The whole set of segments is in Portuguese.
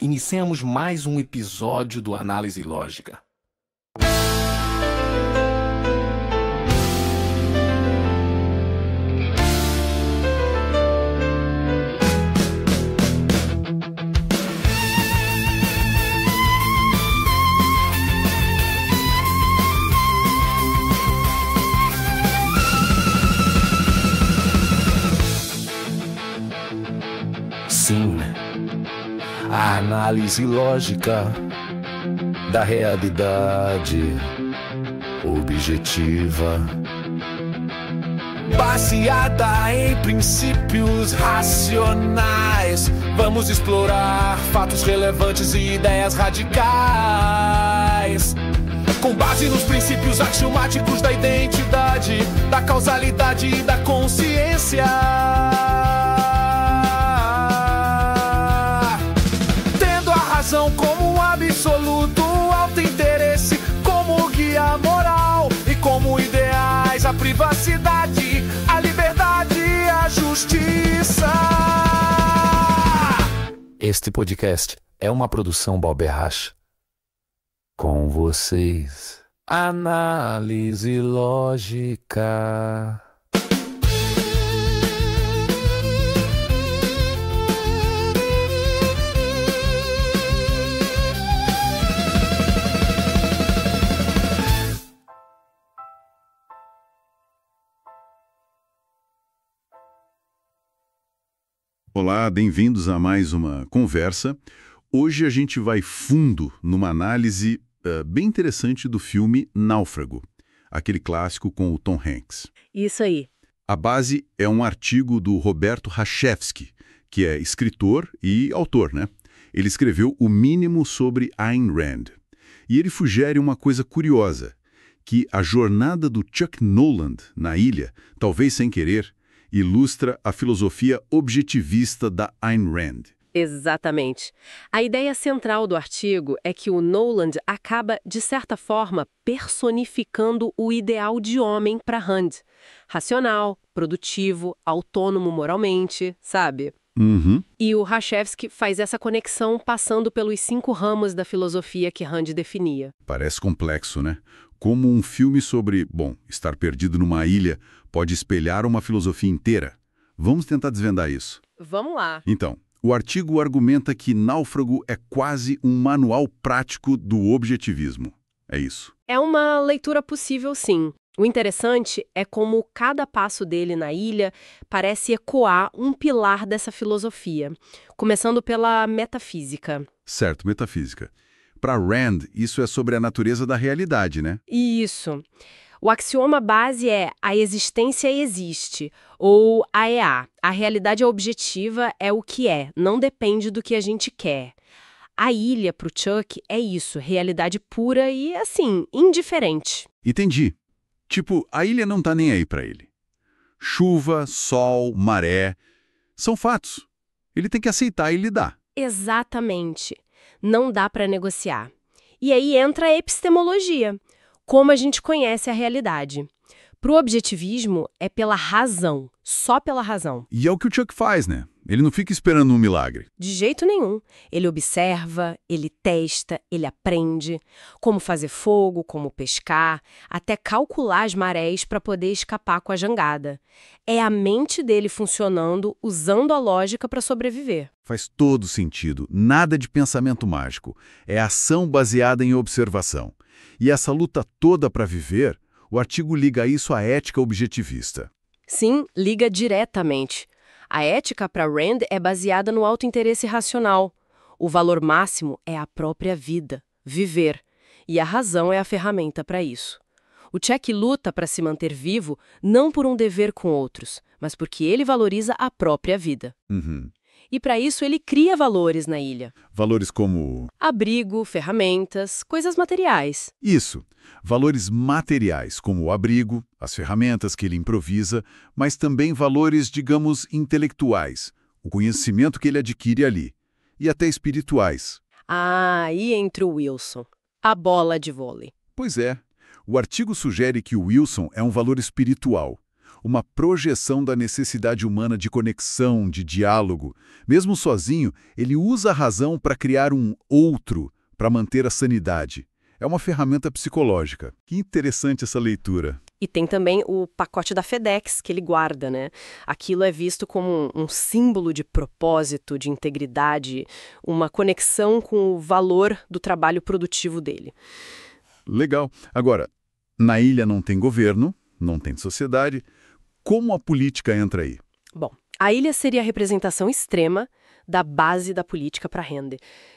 Iniciamos mais um episódio do Análise Lógica. Sim, a análise lógica da realidade objetiva, baseada em princípios racionais. Vamos explorar fatos relevantes e ideias radicais, com base nos princípios axiomáticos da identidade, da causalidade e da consciência. Como um absoluto, auto-interesse como guia moral e como ideais a privacidade, a liberdade e a justiça. Este podcast é uma produção Balberrache. Com vocês, Análise Lógica. Olá, bem-vindos a mais uma conversa. Hoje a gente vai fundo numa análise bem interessante do filme Náufrago, aquele clássico com o Tom Hanks. Isso aí. A base é um artigo do Roberto Rachefsky, que é escritor e autor, né? Ele escreveu O Mínimo sobre Ayn Rand. E ele sugere uma coisa curiosa, que a jornada do Chuck Noland na ilha, talvez sem querer, ilustra a filosofia objetivista da Ayn Rand. Exatamente. A ideia central do artigo é que o Noland acaba, de certa forma, personificando o ideal de homem para Rand. Racional, produtivo, autônomo moralmente, sabe? Uhum. E o Rachefsky faz essa conexão passando pelos 5 ramos da filosofia que Rand definia. Parece complexo, né? Como um filme sobre, estar perdido numa ilha pode espelhar uma filosofia inteira. Vamos tentar desvendar isso. Vamos lá. Então, o artigo argumenta que Náufrago é quase um manual prático do objetivismo. É isso. É uma leitura possível, sim. O interessante é como cada passo dele na ilha parece ecoar um pilar dessa filosofia, começando pela metafísica. Certo, metafísica. Para Rand, isso é sobre a natureza da realidade, né? Isso. O axioma base é a existência existe, ou AEA. A realidade objetiva é o que é, não depende do que a gente quer. A ilha, para o Chuck, é isso, realidade pura e, assim, indiferente. Entendi. Tipo, a ilha não tá nem aí para ele. Chuva, sol, maré, são fatos. Ele tem que aceitar e lidar. Exatamente. Não dá para negociar. E aí entra a epistemologia, como a gente conhece a realidade. Para o objetivismo, é pela razão, só pela razão. E é o que o Chuck faz, né? Ele não fica esperando um milagre. De jeito nenhum. Ele observa, ele testa, ele aprende como fazer fogo, como pescar, até calcular as marés para poder escapar com a jangada. É a mente dele funcionando, usando a lógica para sobreviver. Faz todo sentido. Nada de pensamento mágico. É ação baseada em observação. E essa luta toda para viver, o artigo liga isso à ética objetivista. Sim, liga diretamente. A ética para Rand é baseada no auto-interesse racional. O valor máximo é a própria vida, viver. E a razão é a ferramenta para isso. O Chuck luta para se manter vivo não por um dever com outros, mas porque ele valoriza a própria vida. Uhum. E para isso ele cria valores na ilha. Valores como... abrigo, ferramentas, coisas materiais. Isso. Valores materiais, como o abrigo, as ferramentas que ele improvisa, mas também valores, digamos, intelectuais, o conhecimento que ele adquire ali, e até espirituais. Ah, e entra o Wilson, a bola de vôlei. Pois é. O artigo sugere que o Wilson é um valor espiritual. uma projeção da necessidade humana de conexão, de diálogo. Mesmo sozinho, ele usa a razão para criar um outro, para manter a sanidade. É uma ferramenta psicológica. Que interessante essa leitura. E tem também o pacote da FedEx que ele guarda, né? Aquilo é visto como um símbolo de propósito, de integridade, uma conexão com o valor do trabalho produtivo dele. Legal. Agora, na ilha não tem governo, não tem sociedade. Como a política entra aí? Bom, a ilha seria a representação extrema da base da política para Rand.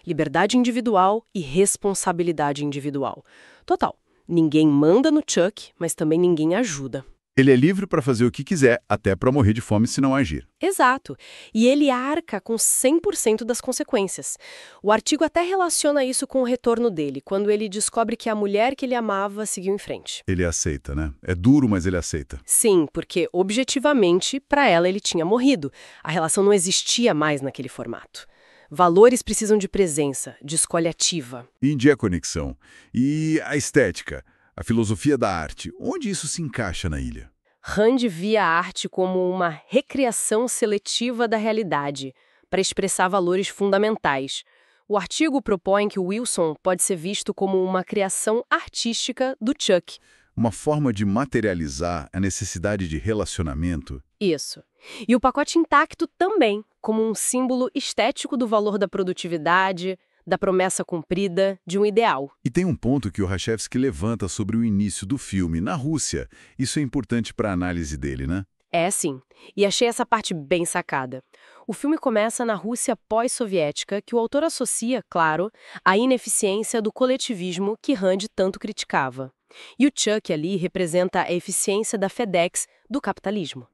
Liberdade individual e responsabilidade individual. Total. Ninguém manda no Chuck, mas também ninguém ajuda. Ele é livre para fazer o que quiser, até para morrer de fome se não agir. Exato. E ele arca com 100% das consequências. O artigo até relaciona isso com o retorno dele, quando ele descobre que a mulher que ele amava seguiu em frente. Ele aceita, né? É duro, mas ele aceita. Sim, porque objetivamente, para ela ele tinha morrido. A relação não existia mais naquele formato. Valores precisam de presença, de escolha ativa. Índia é a conexão. E a estética, a filosofia da arte, onde isso se encaixa na ilha? Rand via a arte como uma recriação seletiva da realidade, para expressar valores fundamentais. O artigo propõe que o Wilson pode ser visto como uma criação artística do Chuck. Uma forma de materializar a necessidade de relacionamento. Isso. E o pacote intacto também, como um símbolo estético do valor da produtividade, da promessa cumprida, de um ideal. E tem um ponto que o Rachevsky levanta sobre o início do filme, na Rússia. Isso é importante para a análise dele, né? É, sim. E achei essa parte bem sacada. O filme começa na Rússia pós-soviética, que o autor associa, claro, à ineficiência do coletivismo que Rand tanto criticava. E o Chuck ali representa a eficiência da FedEx do capitalismo.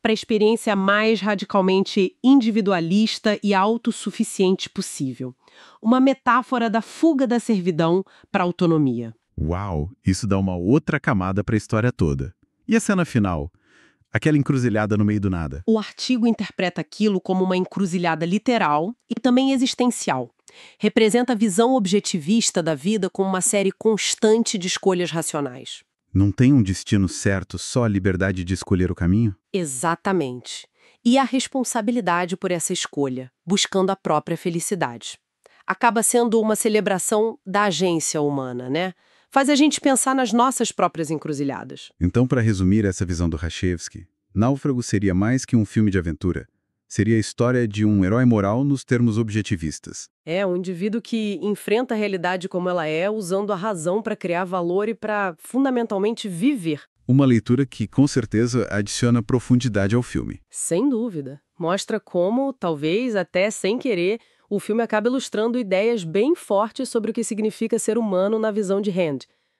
Para a experiência mais radicalmente individualista e autossuficiente possível. Uma metáfora da fuga da servidão para a autonomia. Uau, isso dá uma outra camada para a história toda. E a cena final? Aquela encruzilhada no meio do nada. O artigo interpreta aquilo como uma encruzilhada literal e também existencial. Representa a visão objetivista da vida como uma série constante de escolhas racionais. Não tem um destino certo, só a liberdade de escolher o caminho? Exatamente. E a responsabilidade por essa escolha, buscando a própria felicidade. Acaba sendo uma celebração da agência humana, né? Faz a gente pensar nas nossas próprias encruzilhadas. Então, para resumir essa visão do Rachevsky, Náufrago seria mais que um filme de aventura. Seria a história de um herói moral nos termos objetivistas. É, um indivíduo que enfrenta a realidade como ela é, usando a razão para criar valor e para, fundamentalmente, viver. Uma leitura que, com certeza, adiciona profundidade ao filme. Sem dúvida. Mostra como, talvez até sem querer, o filme acaba ilustrando ideias bem fortes sobre o que significa ser humano na visão de Rand.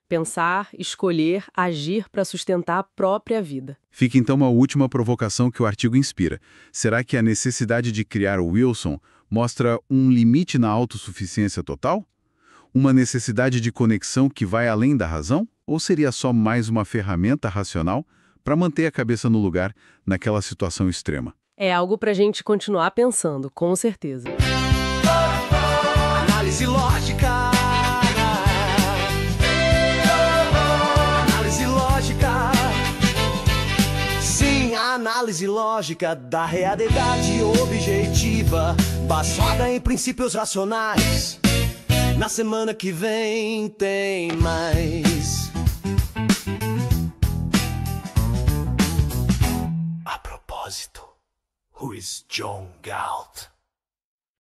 Pensar, escolher, agir para sustentar a própria vida. Fica então uma última provocação que o artigo inspira. Será que a necessidade de criar o Wilson mostra um limite na autossuficiência total? Uma necessidade de conexão que vai além da razão? Ou seria só mais uma ferramenta racional para manter a cabeça no lugar naquela situação extrema? É algo para a gente continuar pensando, com certeza. Análise lógica. Análise lógica. Sim, a análise lógica da realidade objetiva, baseada em princípios racionais. Na semana que vem tem mais. A propósito, who is John Galt?